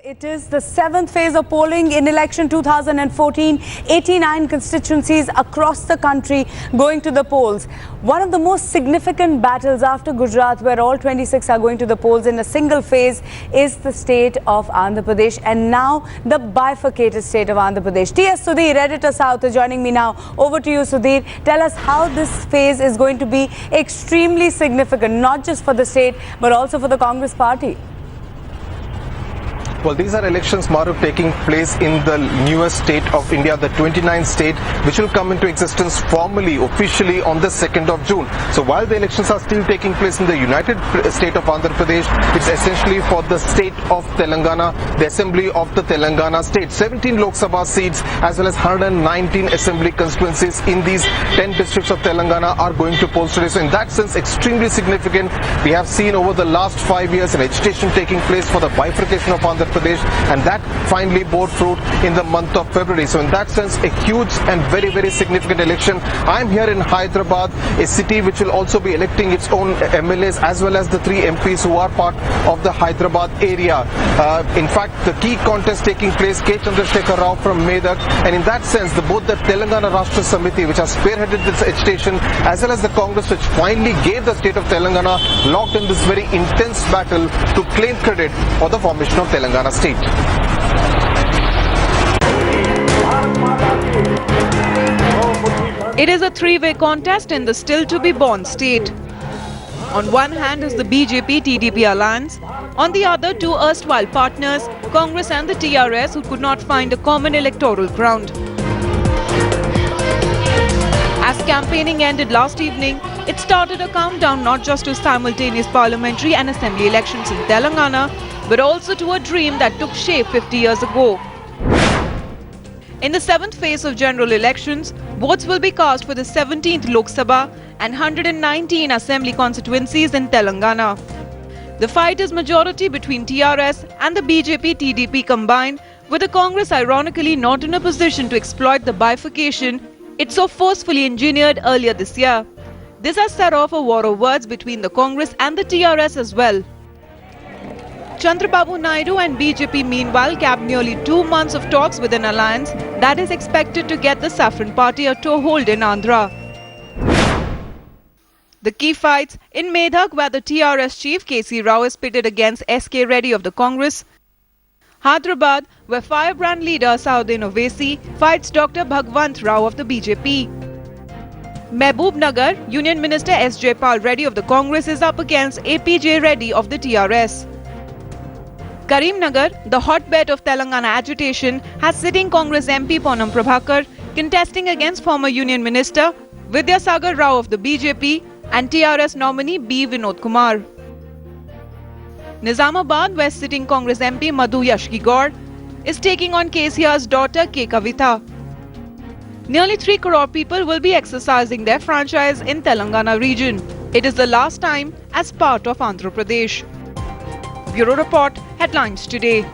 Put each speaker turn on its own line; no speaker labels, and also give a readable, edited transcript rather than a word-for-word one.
It is the 7th phase of polling in election 2014, 89 constituencies across the country going to the polls. One of the most significant battles after Gujarat, where all 26 are going to the polls in a single phase, is the state of Andhra Pradesh, and now the bifurcated state of Andhra Pradesh. T.S. Sudhir, editor South, is joining me now. Over to you, Sudhir. Tell us how this phase is going to be extremely significant, not just for the state, but also for the Congress party.
Well, these are elections, Maruf, taking place in the newest state of India, the 29th state, which will come into existence formally, officially on the 2nd of June. So while the elections are still taking place in the United State of Andhra Pradesh, it's essentially for the state of Telangana, the assembly of the Telangana state. 17 Lok Sabha seats as well as 119 assembly constituencies in these 10 districts of Telangana are going to polls today. So in that sense, extremely significant. We have seen over the last 5 years an agitation taking place for the bifurcation of Andhra Pradesh, and that finally bore fruit in the month of February. So in that sense, a huge and very, very significant election. I'm here in Hyderabad, a city which will also be electing its own MLAs as well as the 3 MPs who are part of the Hyderabad area. In fact, the key contest taking place, K. Chandrasekhar Rao from Medak, and in that sense, both the Telangana Rashtra Samiti, which has spearheaded this agitation, as well as the Congress, which finally gave the state of Telangana, locked in this very intense battle to claim credit for the formation of Telangana state.
It is a three-way contest in the still-to-be-born state. On one hand is the BJP-TDP alliance, on the other two erstwhile partners, Congress and the TRS, who could not find a common electoral ground. As campaigning ended last evening, it started a countdown not just to simultaneous parliamentary and assembly elections in Telangana, but also to a dream that took shape 50 years ago. In the 7th phase of general elections, votes will be cast for the 17th Lok Sabha and 119 assembly constituencies in Telangana. The fight is majority between TRS and the BJP-TDP combined, with the Congress ironically not in a position to exploit the bifurcation it so forcefully engineered earlier this year. This has set off a war of words between the Congress and the TRS as well. Chandrababu Naidu and BJP meanwhile capped nearly 2 months of talks with an alliance that is expected to get the Saffron Party a toehold in Andhra. The key fights in Medak, where the TRS chief KC Rao is pitted against SK Reddy of the Congress. Hyderabad, where firebrand leader Sauddin Owaisi fights Dr. Bhagwant Rao of the BJP. Mehboob Nagar, Union Minister S. Jaipal Reddy of the Congress is up against APJ Reddy of the TRS. Karimnagar, the hotbed of Telangana agitation, has sitting Congress MP Ponam Prabhakar contesting against former Union Minister Vidyasagar Rao of the BJP and TRS nominee B. Vinod Kumar. Nizamabad, where sitting Congress MP Madhu Yashki Gaur is taking on KCR's daughter K. Kavitha. Nearly 3 crore people will be exercising their franchise in Telangana region. It is the last time as part of Andhra Pradesh. Bureau Report, Headlines Today.